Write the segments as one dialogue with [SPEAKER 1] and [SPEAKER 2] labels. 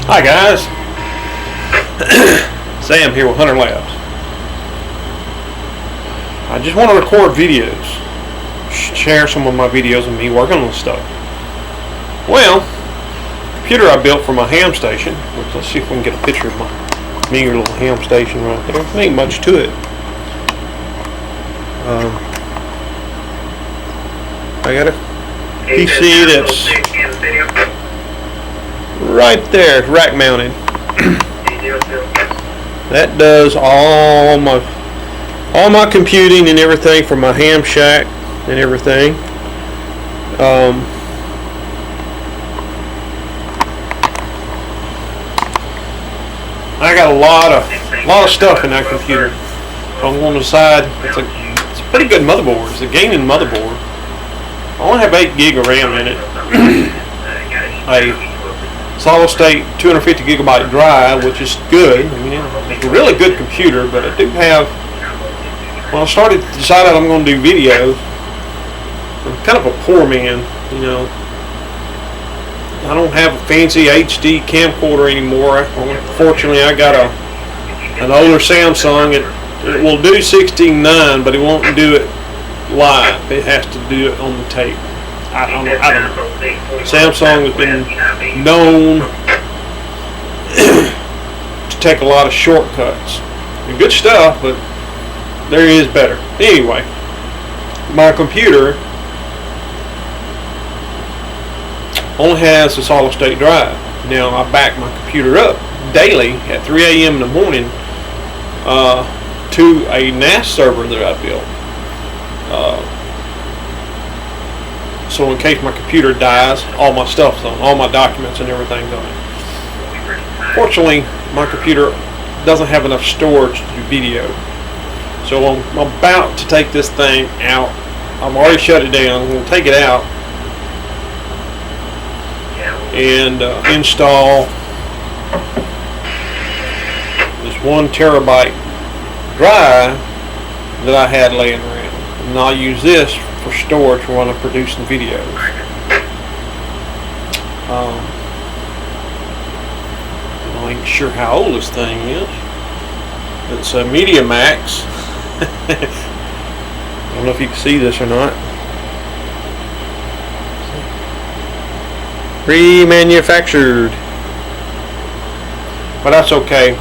[SPEAKER 1] Hi guys, Sam here with Hunter Labs. I just want to record videos, share some of my videos of me working on stuff. Well, the computer I built for my ham station, which let's see if we can get a picture of my meager little ham station right there. There ain't much to it. I got a PC that's right there, rack mounted. That does all my computing and everything for my ham shack and everything. I got a lot of stuff in that computer. So I'm going to decide. It's a pretty good motherboard. It's a gaming motherboard. I only have 8 gig of RAM in it. A solid state 250 gigabyte drive, which is good. I mean, it's a really good computer, but I do have. When I decided I'm going to do videos, I'm kind of a poor man, you know. I don't have a fancy HD camcorder anymore. Fortunately, I got an older Samsung. It will do 16:9, but it won't do it live. It has to do it on the tape. I don't know. Samsung has been known to take a lot of shortcuts. They're good stuff, but there is better. Anyway, my computer only has a solid state drive. Now I back my computer up daily at 3 a.m. in the morning to a NAS server that I built. So in case my computer dies, all my stuff's on, all my documents and everything's on it. Fortunately, my computer doesn't have enough storage to do video. So I'm about to take this thing out. I've already shut it down. I'm going to take it out and install this 1 terabyte drive that I had laying around. And I'll use this for storage when I'm producing videos. I ain't sure how old this thing is. It's a MediaMax. I don't know if you can see this or not. Remanufactured. But that's okay.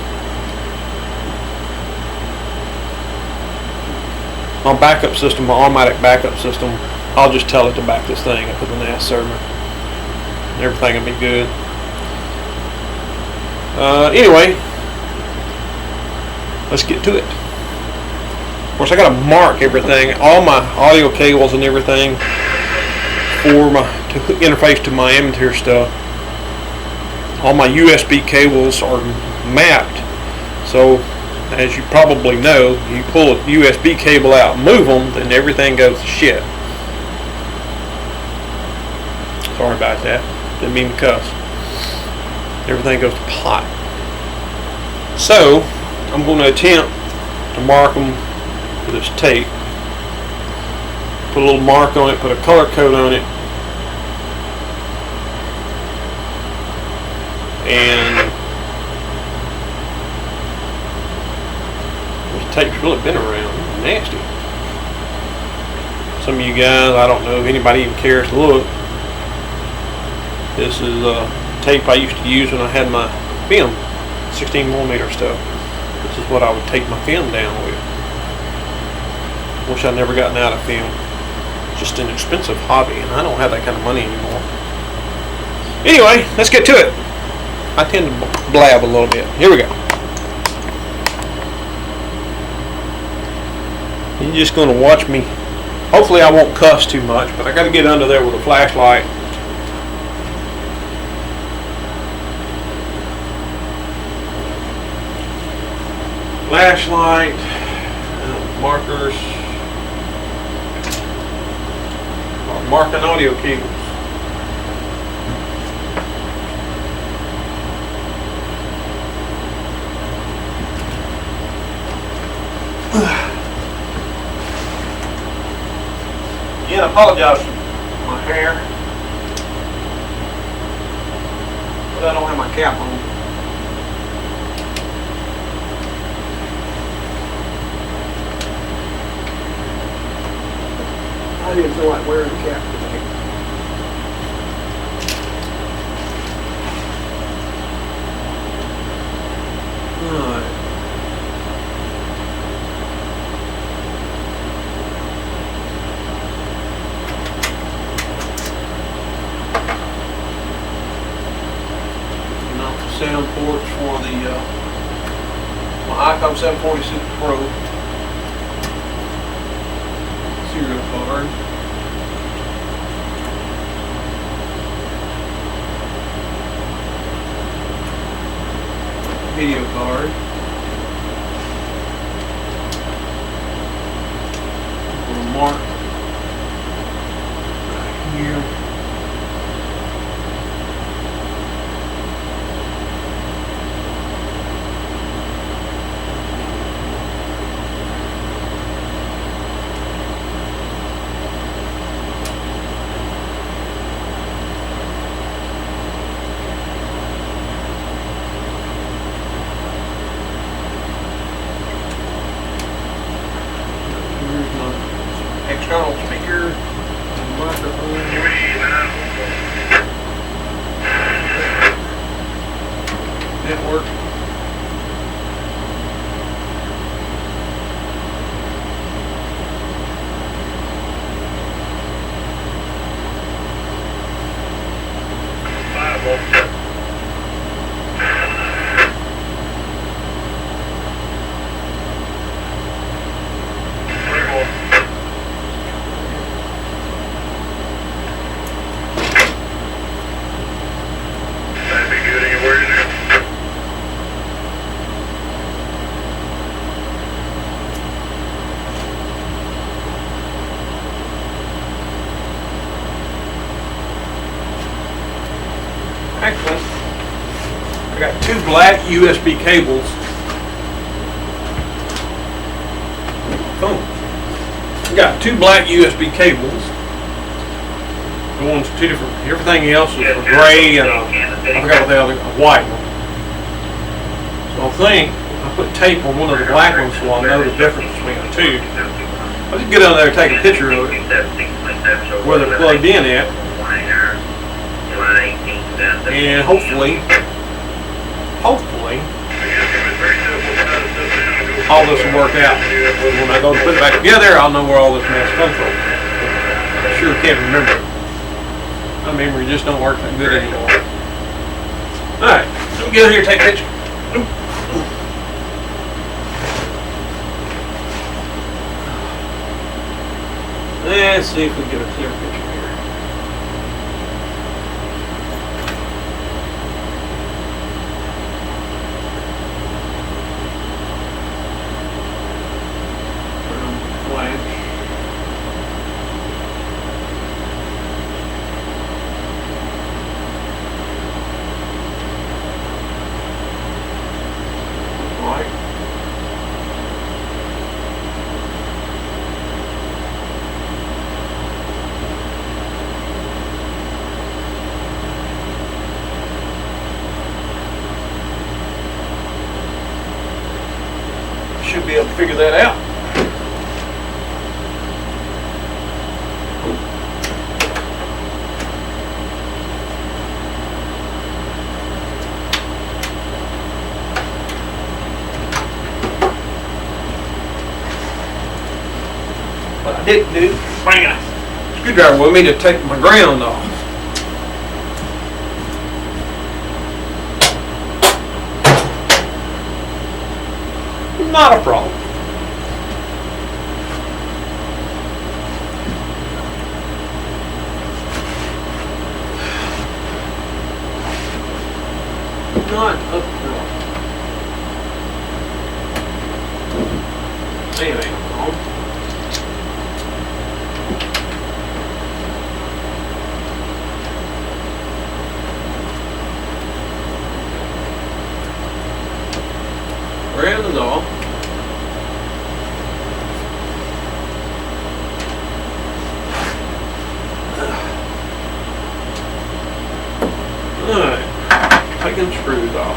[SPEAKER 1] My backup system, my automatic backup system, I'll just tell it to back this thing up to the NAS server. Everything will be good. Anyway, let's get to it. Of course, I got to mark everything, all my audio cables and everything to interface to my Amateur stuff. All my USB cables are mapped, so as you probably know, you pull a USB cable out and move them, then everything goes to shit. Sorry about that. Didn't mean to cuss. Everything goes to pot. So, I'm going to attempt to mark them with this tape. Put a little mark on it, put a color code on it, and this tape's really been around. It's nasty. Some of you guys, I don't know if anybody even cares to look. This is tape I used to use when I had my film, 16mm stuff. This is what I would take my film down with. Wish I'd never gotten out of film. It's just an expensive hobby, and I don't have that kind of money anymore. Anyway, let's get to it. I tend to blab a little bit. Here we go. You're just going to watch me. Hopefully I won't cuss too much, but I got to get under there with a flashlight. Flashlight, markers, marking audio cables. Again, I apologize for my hair, but I don't have my cap on.
[SPEAKER 2] I didn't feel like wearing a cap today.
[SPEAKER 1] Alright. Sound ports for the my ICOM 746 Pro serial card. Video card. Little mark right here. External speaker and microphone. Network. Actually, I got two black USB cables. Boom. I got two black USB cables going to two different. Everything else is a gray and I forgot what the other, a white one. So I think I put tape on one of the black ones so I'll know the difference between the two. I'll just get down there and take a picture of it, where they're plugged in at. And hopefully, all this will work out. When I go to put it back together, I'll know where all this mess comes from. I sure can't remember it. My memory just don't work that good anymore. Alright, let me get in here and take a picture. Let's see if we can get a clear picture here. Should be able to figure that out. What I didn't do, bring a screwdriver with me to take my ground off. Not a problem. Not a problem. Anyway, ground is off. Alright, taking screws off.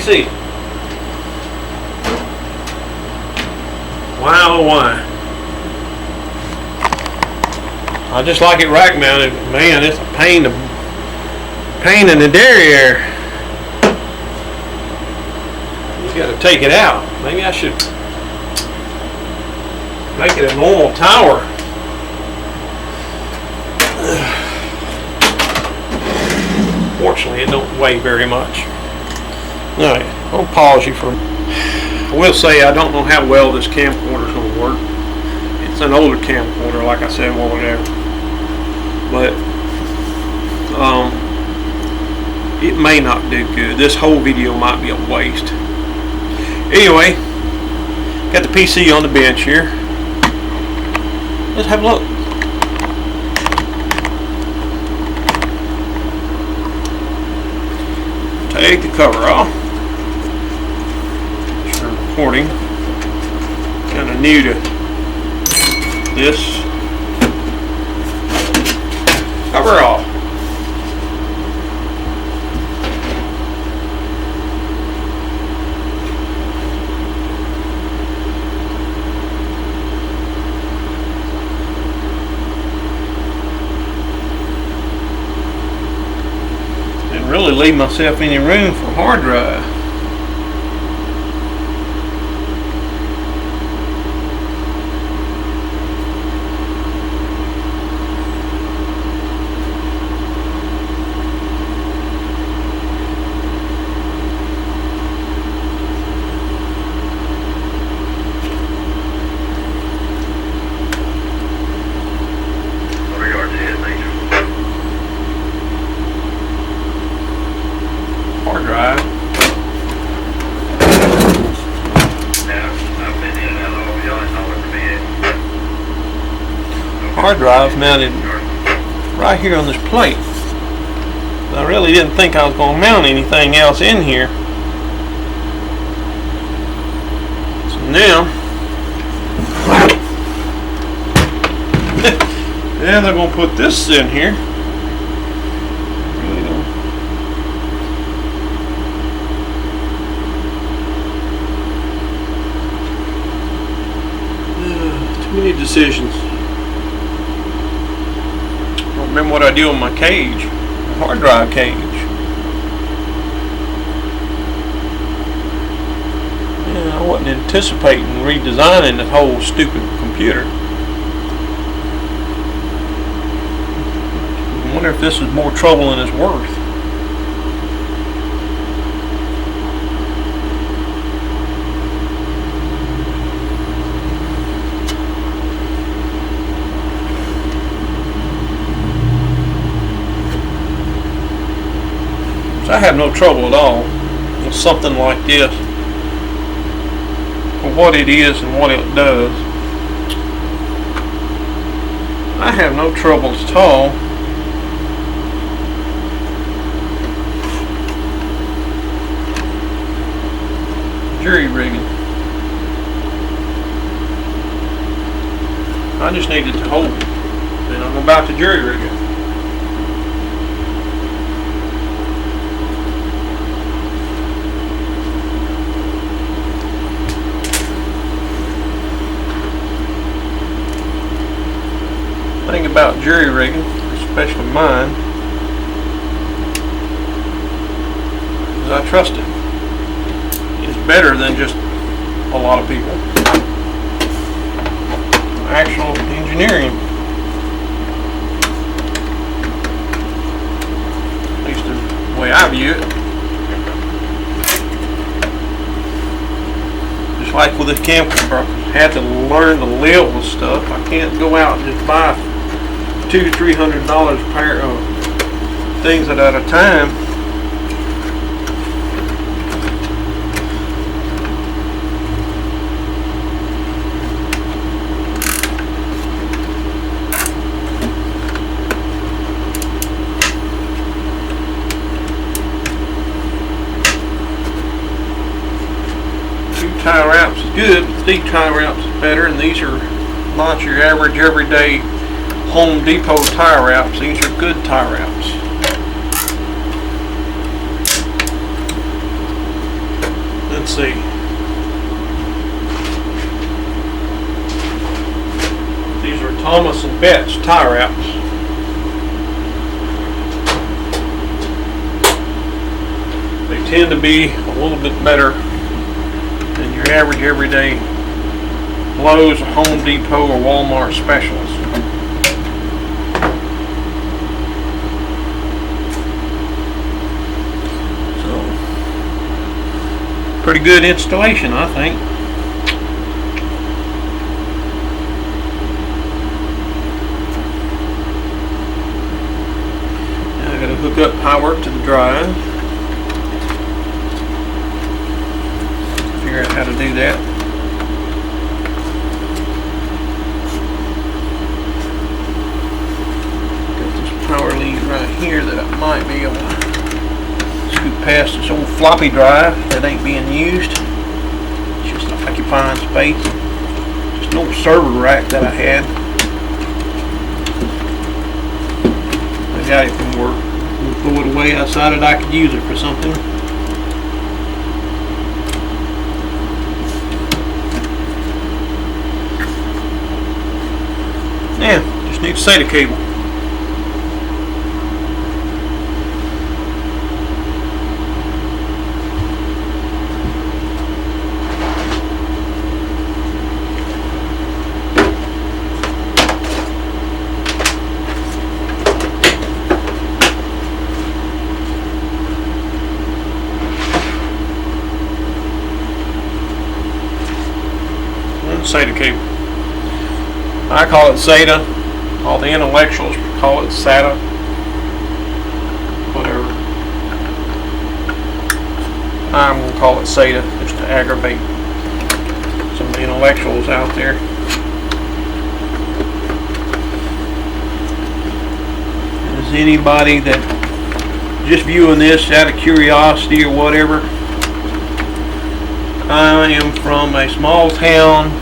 [SPEAKER 1] PC. Why oh why? I just like it rack mounted. Man, it's a pain in the derriere. You got to take it out. Maybe I should make it a normal tower. Fortunately, it don't weigh very much. Alright, I'll pause you for. I will say I don't know how well this camcorder is going to work. It's an older camcorder, like I said a while ago. But it may not do good. This whole video might be a waste. Anyway, got the PC on the bench here. Let's have a look. Take the cover off. Start recording. Kind of new to this. Cover off. Didn't really leave myself any room for hard drive. Hard drive mounted right here on this plate. I really didn't think I was going to mount anything else in here. So now, yeah, they're going to put this in here. Really don't. Too many decisions. Remember what I do on my cage, the hard drive cage. Yeah, I wasn't anticipating redesigning this whole stupid computer. I wonder if this is more trouble than it's worth. I have no trouble at all with something like this for what it is and what it does. I have no troubles at all. Jury rigging. I just needed to hold it. Then I'm about to jury rig it. Thing about jury rigging, especially mine, is I trust it. It's better than just a lot of people. Actual engineering, at least the way I view it. Just like with this camcorder, I had to learn to live with stuff. I can't go out and just buy $200 to $300 pair of things at a time. Two tie wraps is good, but these tie wraps is better, and these are not your average everyday Home Depot tie wraps. These are good tie wraps. Let's see. These are Thomas and Betts tie wraps. They tend to be a little bit better than your average everyday Lowe's or Home Depot or Walmart specials. So, pretty good installation, I think. Now I gotta hook up power to the drive. Figure out how to do that. Power lead right here that I might be able to scoot past this old floppy drive that ain't being used. It's just occupying space. Just an old server rack that I had. I got it from work. We'll throw it away. I decided I could use it for something. Yeah, just need SATA cable. SATA cable. I call it SATA. All the intellectuals call it SATA. Whatever. I'm going to call it SATA just to aggravate some of the intellectuals out there. Is anybody that just viewing this out of curiosity or whatever? I am from a small town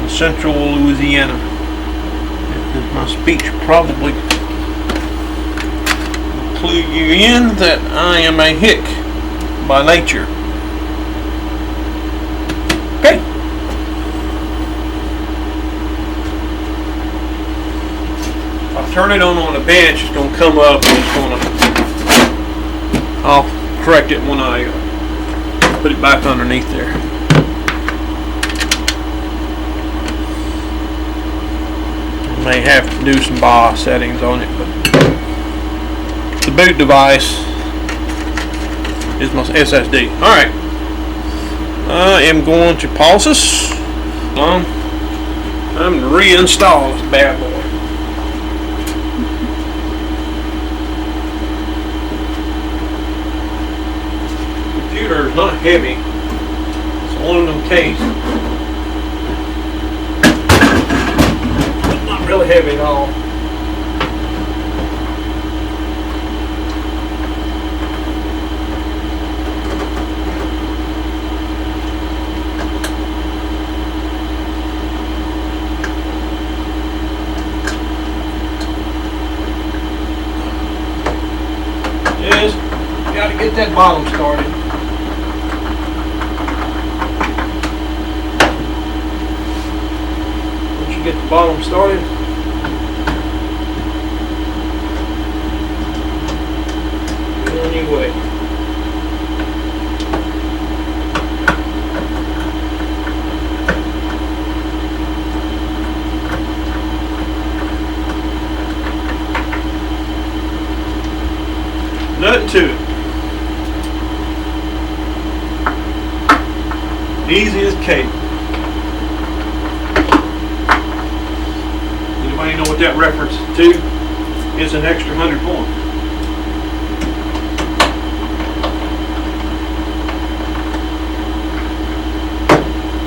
[SPEAKER 1] in central Louisiana. My speech probably clue you in that I am a hick by nature. Okay. If I turn it on a bench, it's going to come up and it's going to... I'll correct it when I put it back underneath there. May have to do some BIOS settings on it, but the boot device is my SSD. Alright, I am going to pause this. I'm going to reinstall this bad boy. The computer is not heavy. It's an aluminum case. Really heavy at all. Yes, you got to get that bottom started. Once you get the bottom started, anyway. Nothing to it. Easy as cake. Anybody know what that reference to? It's an extra 100 points.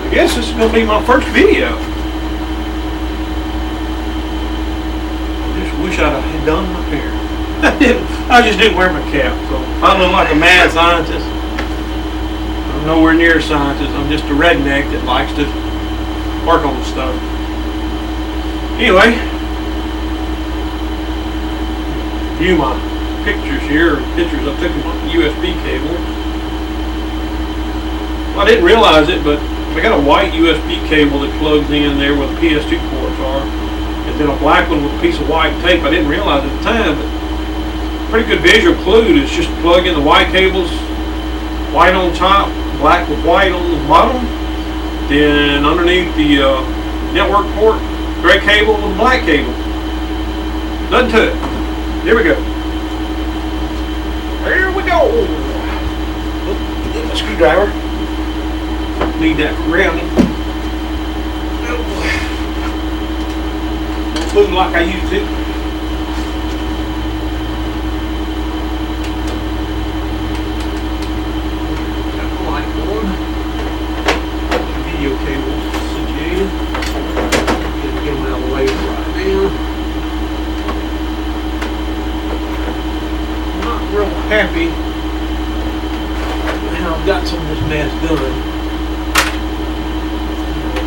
[SPEAKER 1] I guess this is going to be my first video. I just wish I had done my hair. I just didn't wear my cap, so I look like a mad scientist. I'm nowhere near a scientist. I'm just a redneck that likes to work on stuff. Anyway, view my pictures here, pictures I took with my USB cable. I didn't realize it, but I got a white USB cable that plugs in there where the PS2 ports are, and then a black one with a piece of white tape. I didn't realize at the time, but pretty good visual clue to just plug in the white cables, white on top, black with white on the bottom. Then underneath the network port, gray cable with black cable. Nothing to it. Here we go. Here we go. Get my screwdriver. Need that for grounding. Don't move like I used to. Got the light on. Video cables situated. Get them out of the way right now. I'm not real happy with how I've got some of this mess done.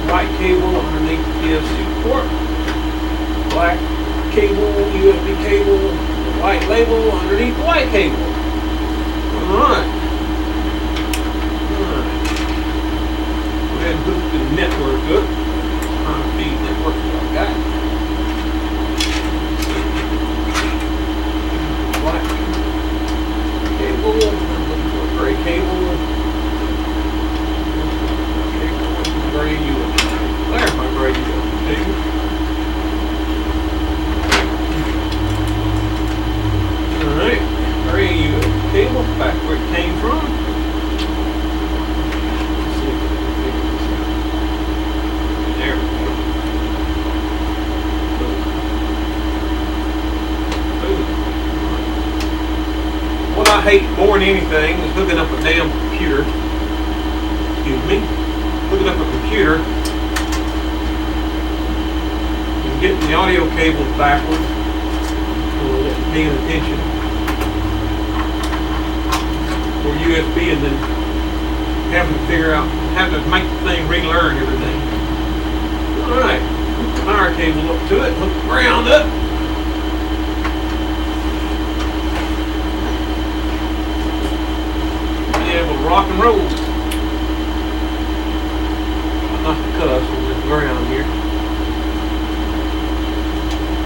[SPEAKER 1] White cable underneath the PS2 port, black cable, USB cable, the white label underneath the white cable. Alright. Go ahead and hook the network up. High-speed network that I've got. Black cable, gray cable. Gray USB. There's my gray USB cable. Alright, gray USB cable, back where it came from. Let's see if we can figure this out. There we go. What I hate more than anything is hooking up a damn computer. Excuse me. Hooking up a computer and getting the audio cables backwards or paying attention, or USB, and then having to figure out, having to make the thing relearn everything. Alright, hook the power cable up to it, hook the ground up. Be able to rock and roll. Not to cuss on this ground here.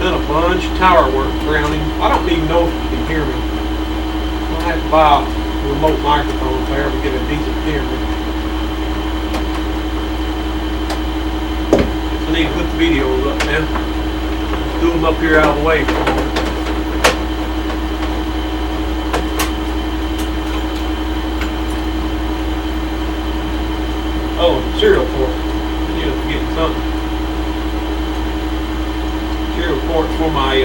[SPEAKER 1] Done a bunch of tower work grounding. I don't even know if you can hear me. I'll have to buy a remote microphone if I ever get a decent camera. I need to put the videos up now. Let's do them up here out of the way for a moment. Oh, serial port. Getting something. Serial port for my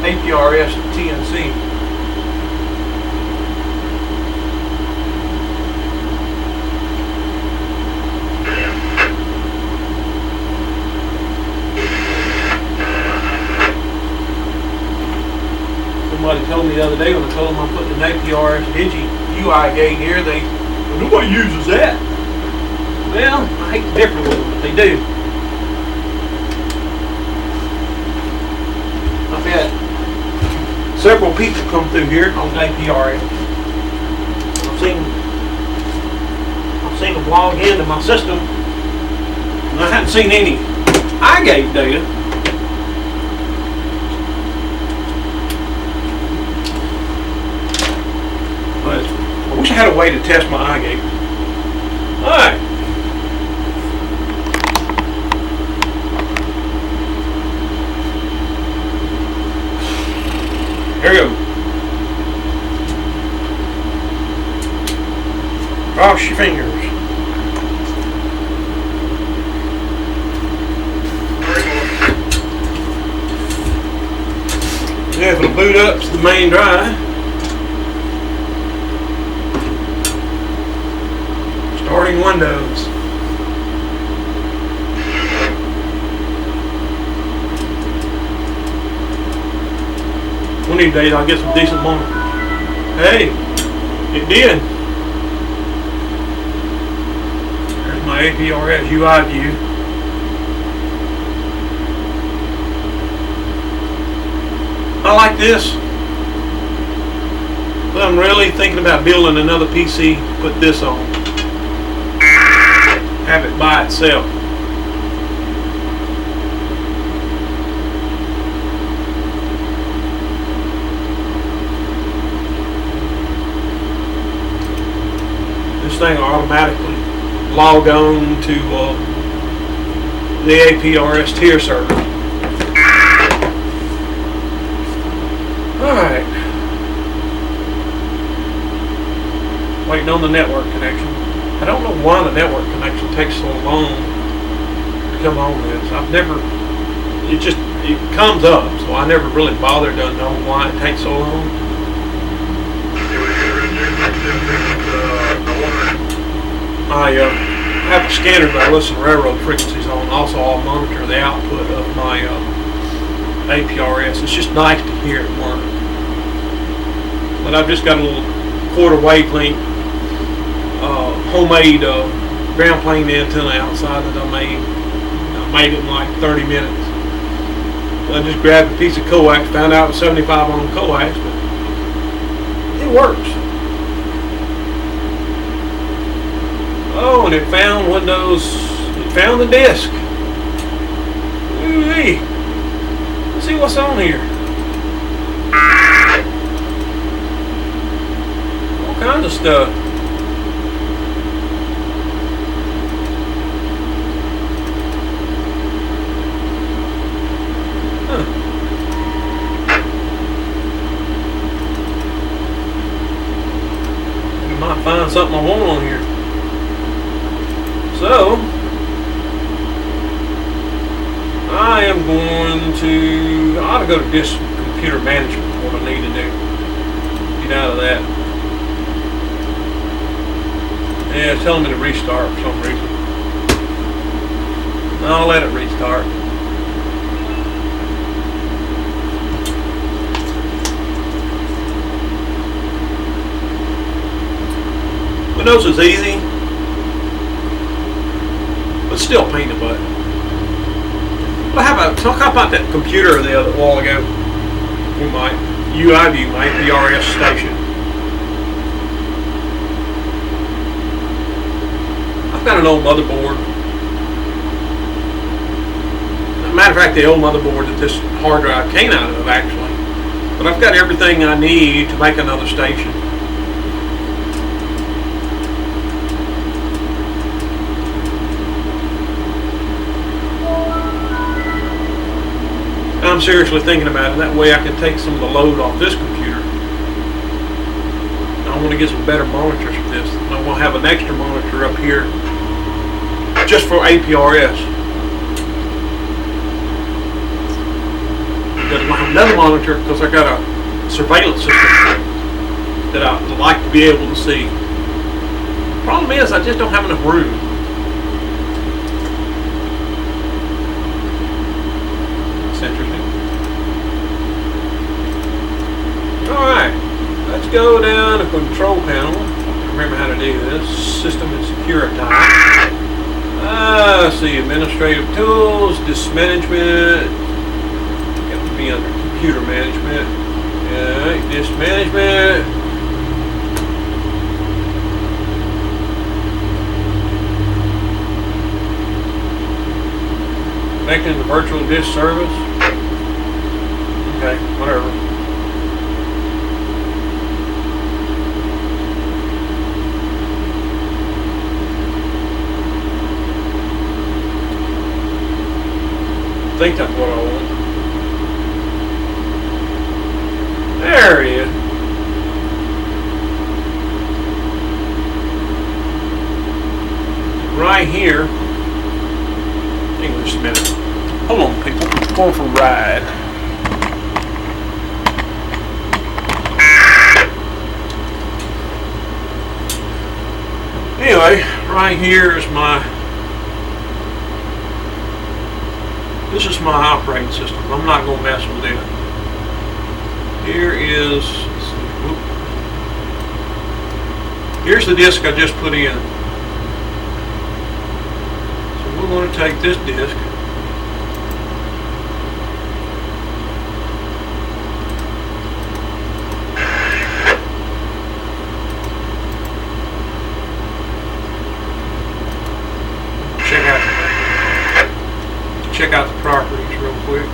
[SPEAKER 1] APRS TNC. Somebody told me the other day when I told them I'm putting an APRS Digi UI gate here, well, nobody uses that. Well, I hate to differ with them, but they do. I've had several people come through here on APRS. I've seen them log into my system, and I haven't seen any iGate data. But I wish I had a way to test my iGate. Alright. Here we go. Cross your fingers. Yeah, it'll boot up to the main drive. Starting Windows. One of these days I'll get some decent monitors. Hey, it did. There's my APRS UI view. I like this, but I'm really thinking about building another PC to put this on. have it by itself. This thing will automatically log on to the APRS tier server. Alright. Waiting on the network connection. I don't know why the network connection takes so long to come on this. I've never, it comes up, so I never really bothered to know why it takes so long. I have a scanner that I listen to railroad frequencies on. Also, I'll monitor the output of my APRS. It's just nice to hear it work. But I've just got a little quarter wavelength homemade ground plane antenna outside that I made. I made it in like 30 minutes. I just grabbed a piece of coax, found out it was 75 on coax, but it works. Oh, and it found it found the disc. Ooh-wee. Let's see what's on here. All kinds of stuff. You might find something I want on here. So, I am going to, I ought to go to disk computer management, what I need to do. Get out of that. Yeah, it's telling me to restart for some reason. I'll let it restart. Windows is easy, but still pain in the butt. Well, how about that computer the other while ago? We might UIView my APRS station. I've got an old motherboard. As a matter of fact, the old motherboard that this hard drive came out of, actually. But I've got everything I need to make another station. I'm seriously thinking about it. That way I can take some of the load off this computer. I want to get some better monitors for this. I want to have an extra monitor up here just for APRS. Because I have another monitor because I got a surveillance system that I would like to be able to see. Problem is I just don't have enough room. Interesting. Alright, let's go down to control panel. Remember how to do this. System and security. Let's see, administrative tools, disk management. Got to be under computer management. Alright, disk management. Connecting to virtual disk service. Okay, whatever. I think that's what I want. There it is. Right here. Hang on just a minute. Hold on, people. I'm going for a ride. Anyway, right here is this is my operating system. I'm not going to mess with it. Here is, here's the disk I just put in. So we're going to take this disk.
[SPEAKER 3] check out the properties real quick.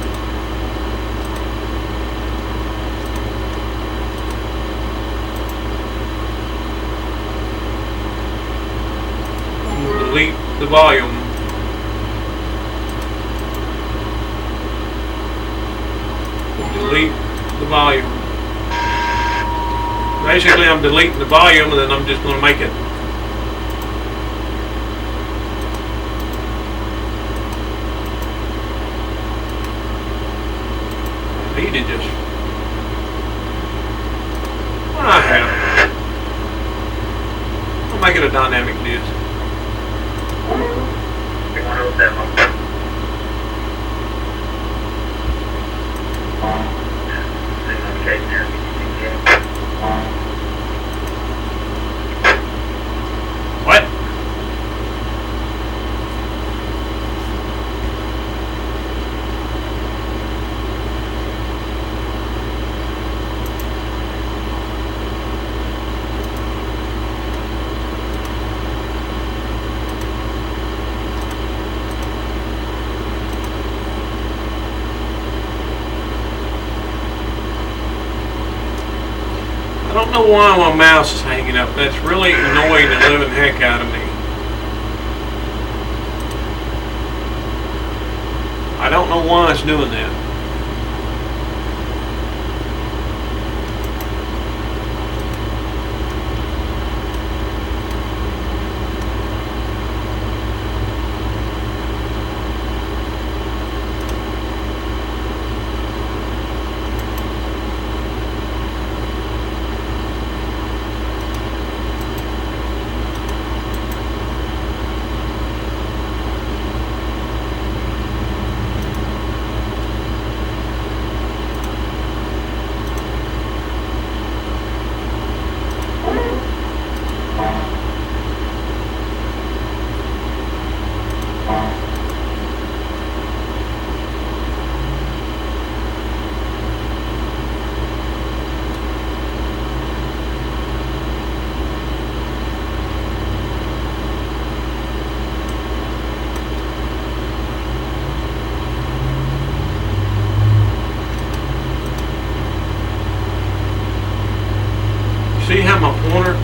[SPEAKER 3] I'm gonna delete the volume. Delete the volume. Basically, I'm deleting the volume, and then I'm just going to make it. I need to just. I have. I'll make it a dynamic disk. What? I don't know why my mouse is hanging up. That's really annoying the living heck out of me. I don't know why it's doing that. See how my pointer?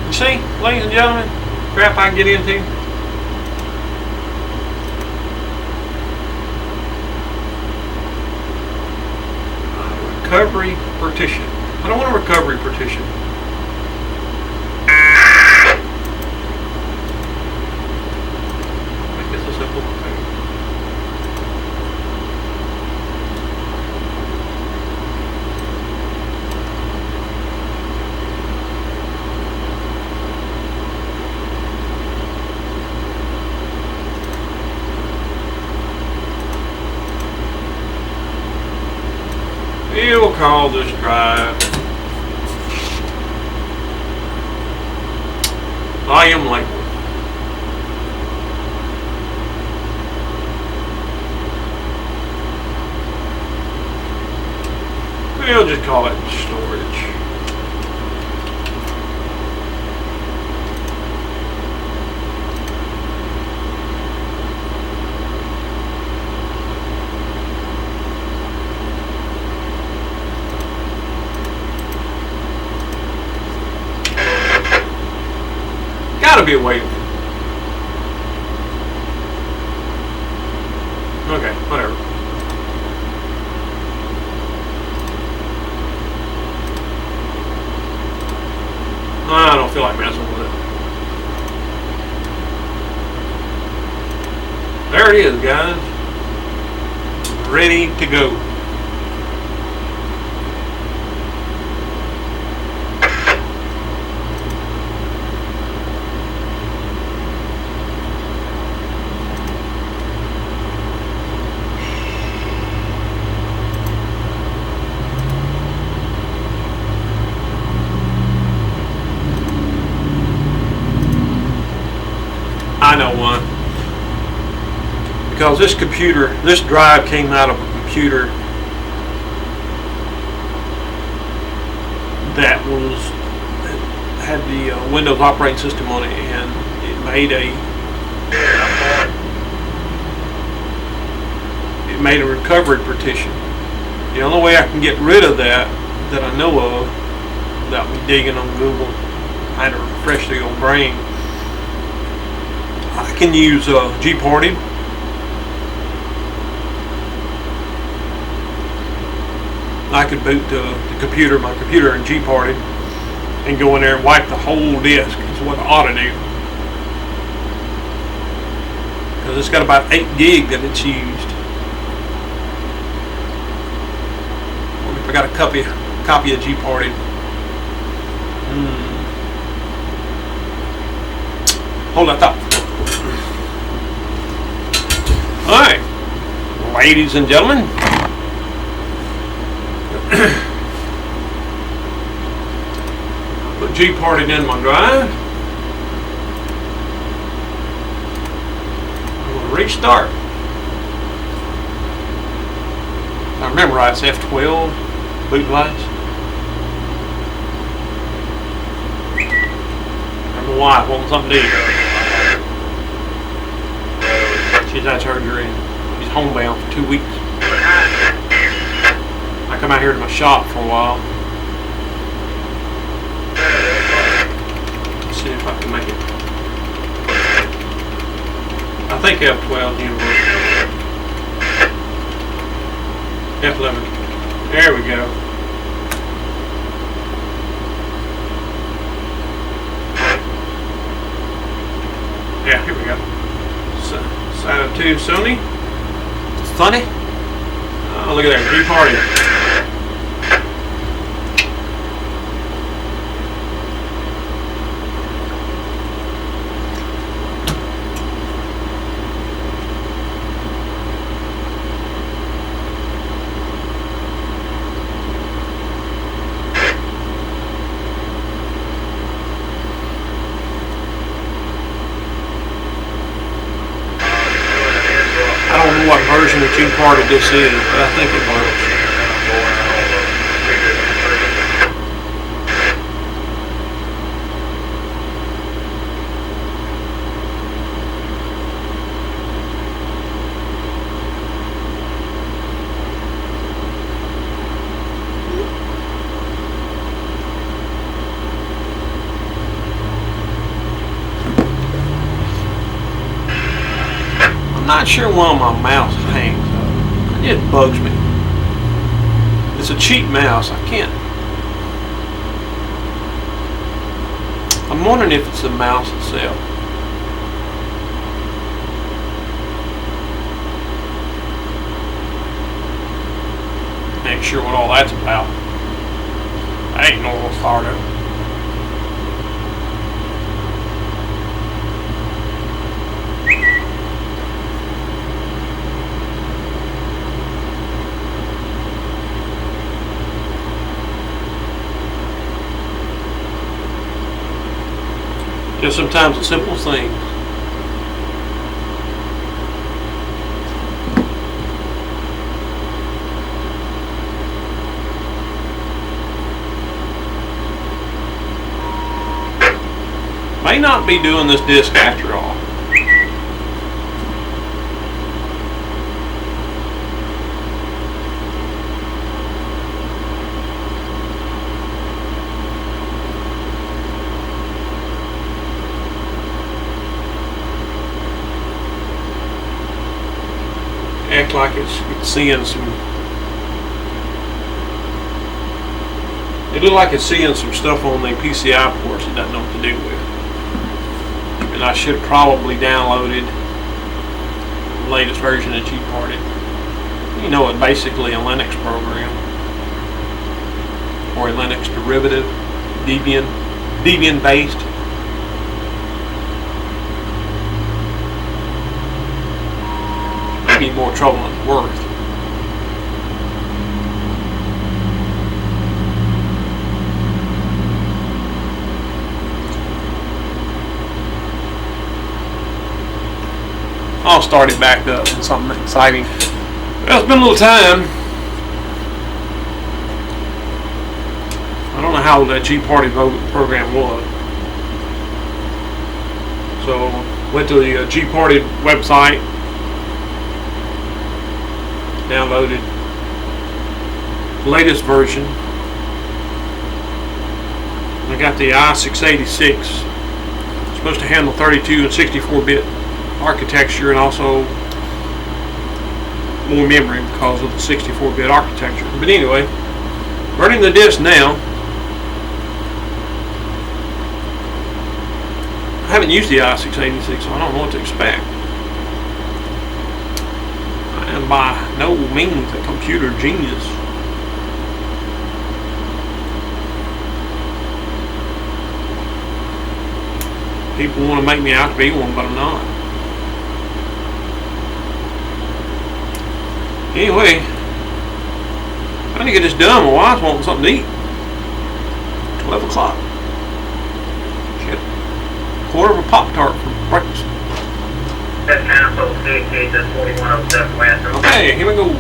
[SPEAKER 3] You see, ladies and gentlemen, crap I can get into. Recovery partition. I don't want a recovery partition. We'll call this drive volume label. We'll just call it storage. Gotta be a way. Okay, whatever. I don't feel like messing with it. There it is, guys. Ready to go. I know why. Because this drive came out of a computer that had the Windows operating system on it, and it made a recovery partition. The only way I can get rid of that I know of, without me digging on Google, I had to refresh the old brain. I can use Gparted. I could boot my computer in Gparted and go in there and wipe the whole disk. Is what I ought to do. Because it's got about 8 gig that it's used. Wonder if I got a copy of Gparted. Hold that thought. Alright, ladies and gentlemen. Put Gparted in my drive. I'm going to restart. If I remember right, it's F12 boot device. My wife wanting something to eat. She's had surgery and she's homebound for 2 weeks. I come out here to my shop for a while. Let's see if I can make it. I think F12 is universal. F11. There we go. Yeah, here we go. Side of 2 Sony. It's funny. Oh, look at that. Gparted. I don't know what version of Gparted this is, but I think it works. I'm not sure why my mouse hangs up. It just bugs me. It's a cheap mouse. I can't. I'm wondering if it's the mouse itself. Ain't sure what all that's about. I ain't no little startup. Just sometimes the simplest things. May not be doing this disc after all. Act like it's seeing some. It looked like it's seeing some stuff on the PCI ports it doesn't know what to do with. And I should have probably downloaded the latest version of Gparted. You know, it's basically a Linux program or a Linux derivative, Debian based. Maybe more trouble than it's worth. I'll start it back up and something exciting. Well, it's been a little time. I don't know how old that G Party vote program was. So, went to the G Party website, downloaded the latest version. I got the i686. It's supposed to handle 32 and 64-bit architecture and also more memory because of the 64-bit architecture. But anyway, running the disk now. I haven't used the i686, so I don't know what to expect. I am by no means a computer genius. People want to make me out to be one, but I'm not. Anyway, I need to get this done. My wife's wanting something to eat. 12 o'clock. She had a quarter of a Pop-Tart for breakfast.
[SPEAKER 4] That's Council CK, that's 4107 West.
[SPEAKER 3] Okay, here we go.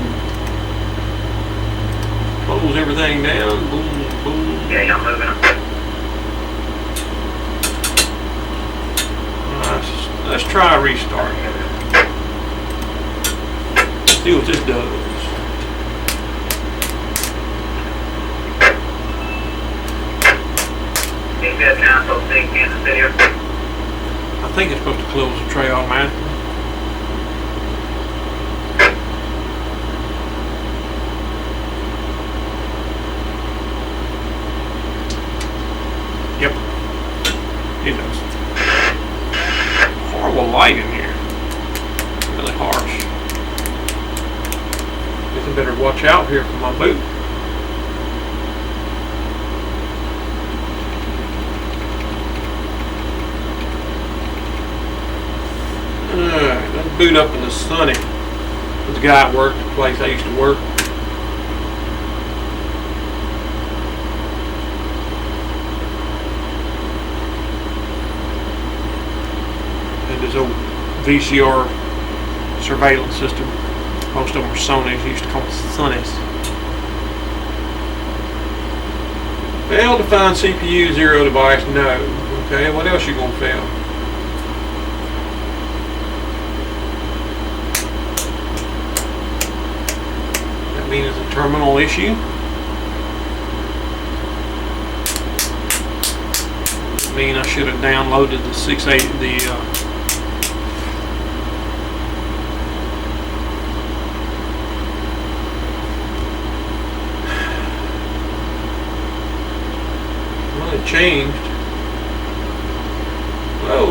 [SPEAKER 3] Close everything down. Boom, boom.
[SPEAKER 4] Yeah, y'all moving them.
[SPEAKER 3] Let's try a restart. See what this does.
[SPEAKER 4] CK Council C, Kansas City.
[SPEAKER 3] I think it's supposed to close the tray automatically. Yep, it does. Horrible light in here. Really harsh. Guess I better watch out here for my boot. Let's boot up in the sunny. There's a guy at work, the place I used to work. His old VCR surveillance system. Most of them are Sony's. He used to call them Sonys. Failed to find CPU 0 device. No. Okay, what else you gonna fail? That means it's a terminal issue. I mean, I should have downloaded the 680 changed. Whoa.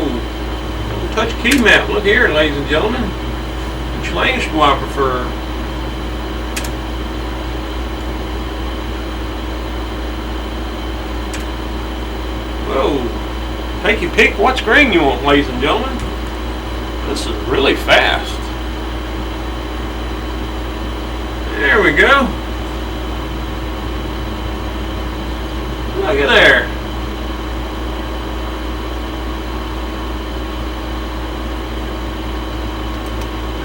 [SPEAKER 3] Don't touch key map. Look here, ladies and gentlemen. Which lane do I prefer? Whoa. Take your pick. What screen you want, ladies and gentlemen? This is really fast. There we go. Look at there.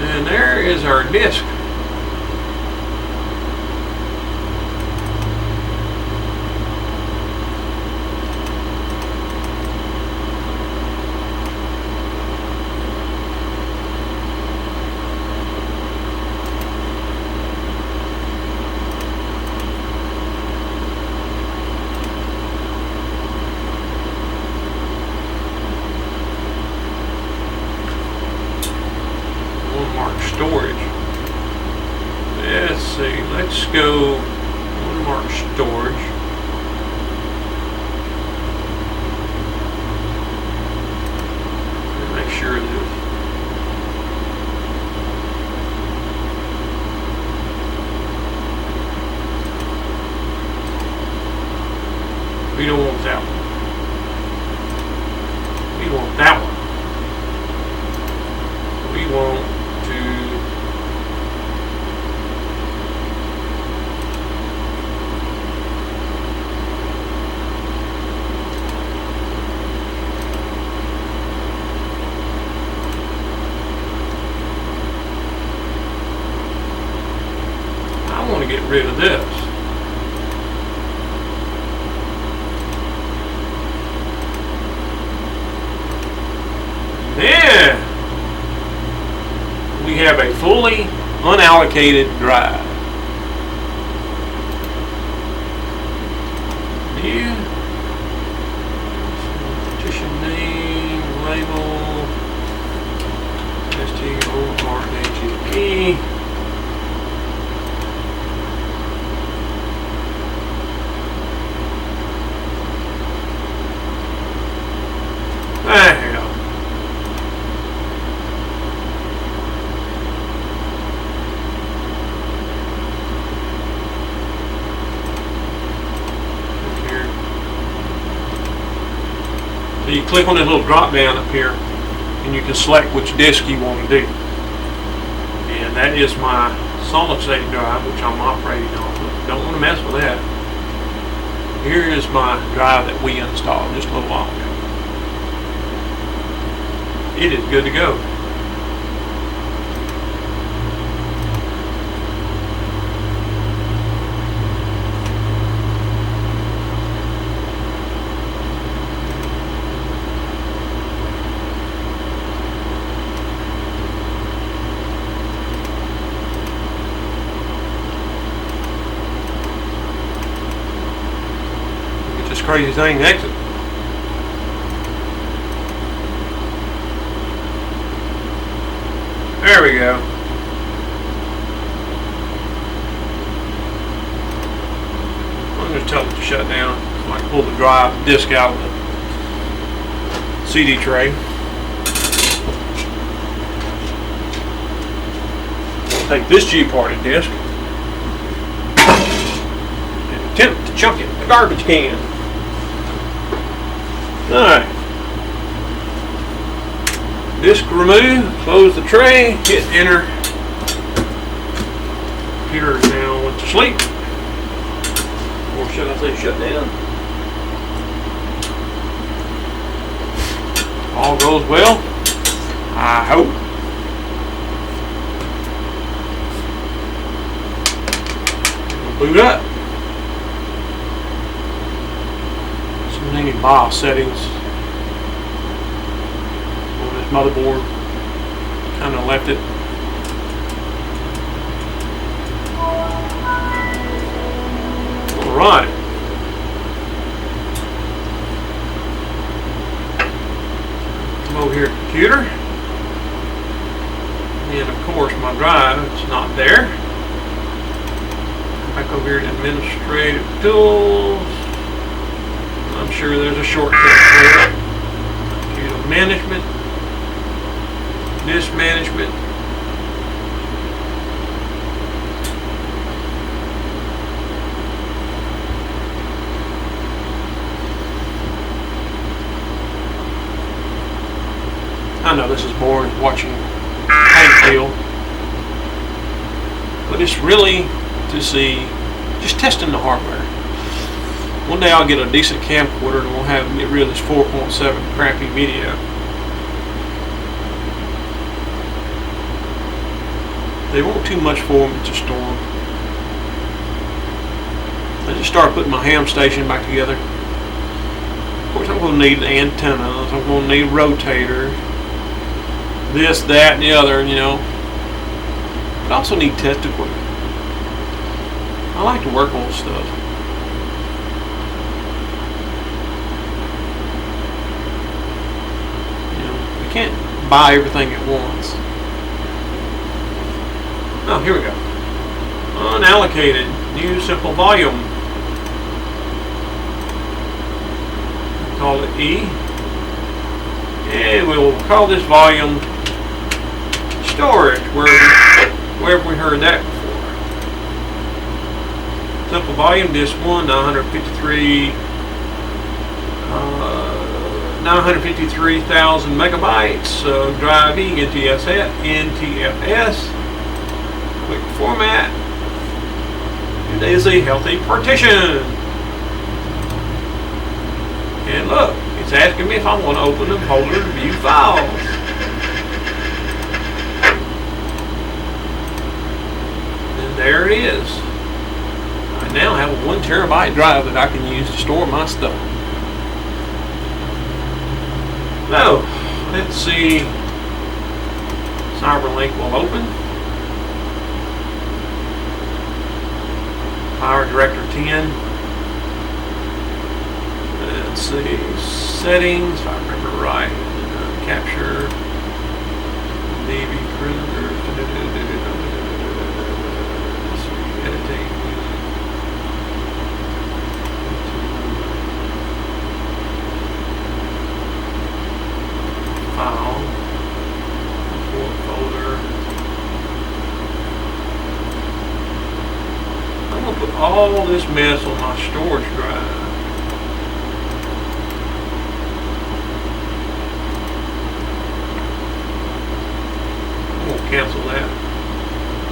[SPEAKER 3] And there is our disc. Storage. Let's see. Let's go mark storage. Make sure that we don't want that one. We want that one. We want want to get rid of this. Then we have a fully unallocated drive. New partition name, label, STORHGP. There you go. Here. So you click on this little drop down up here and you can select which disk you want to do. And that is my solid state drive, which I'm operating on. Don't want to mess with that. Here is my drive that we installed just a little while ago. It is good to go. Get this crazy thing exit. There we go. I'm going to tell it to shut down. So I can pull the drive disk out of the CD tray. Take this G-parted disk and attempt to chunk it in the garbage can. Alright. Disk remove, close the tray, hit enter. Computer now went to sleep. Or should I say shut down? All goes well. I hope. We'll boot up. Some any BIOS settings. Motherboard, kind of left it. All right. Come over here, computer, and of course my drive. It's not there. Back over here to administrative tools. I'm sure there's a shortcut for it. Computer management. Disk management. I know this is boring watching paint peel, but it's really to see, just testing the hardware. One day I'll get a decent camcorder and we'll have get rid of this 4.7 crappy video. They want too much for them to store. I just started putting my ham station back together. Of course, I'm going to need antennas. I'm going to need rotators. This, that, and the other, you know. But I also need test equipment. I like to work on stuff. You know, you can't buy everything at once. Oh, here we go. Unallocated. New simple volume. Call it E. And we'll call this volume storage, wherever we heard that before. Simple volume, disk 1, 953,000 megabytes. Drive E, NTFS. Quick format. It is a healthy partition. And look, it's asking me if I want to open the folder and view files. And there it is. now I have a 1 terabyte drive that I can use to store my stuff. So, let's see. CyberLink will open. Power Director 10. Let's see. Settings, if I remember right. Capture. DB Cruiser. Editing. File. Import folder. I'm going to put all this mess on my storage drive. I'm going to cancel that.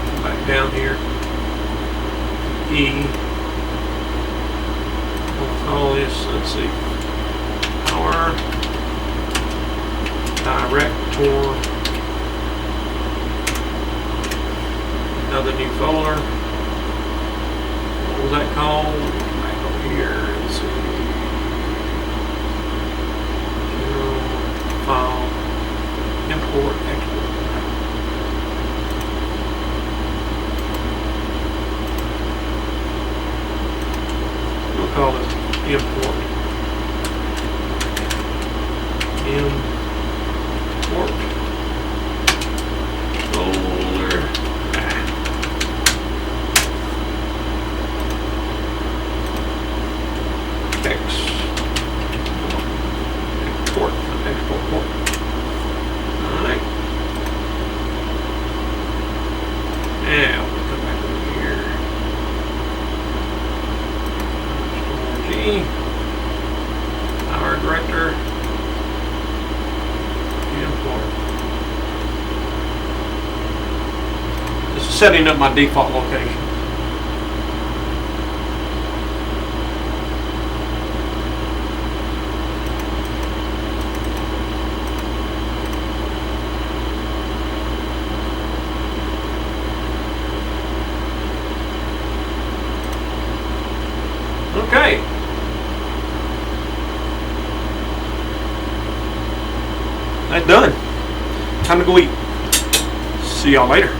[SPEAKER 3] Come back down here. E. We'll call this, let's see, Power Director. Another new folder. What was that called? Back over here and see. General file. Import, export. We'll call this import. Import folder. Export port. Alright. Now we'll come back over here. Storage E. Power Director. Import. This is setting up my default location. Okay. That's done. Time to go eat. See y'all later.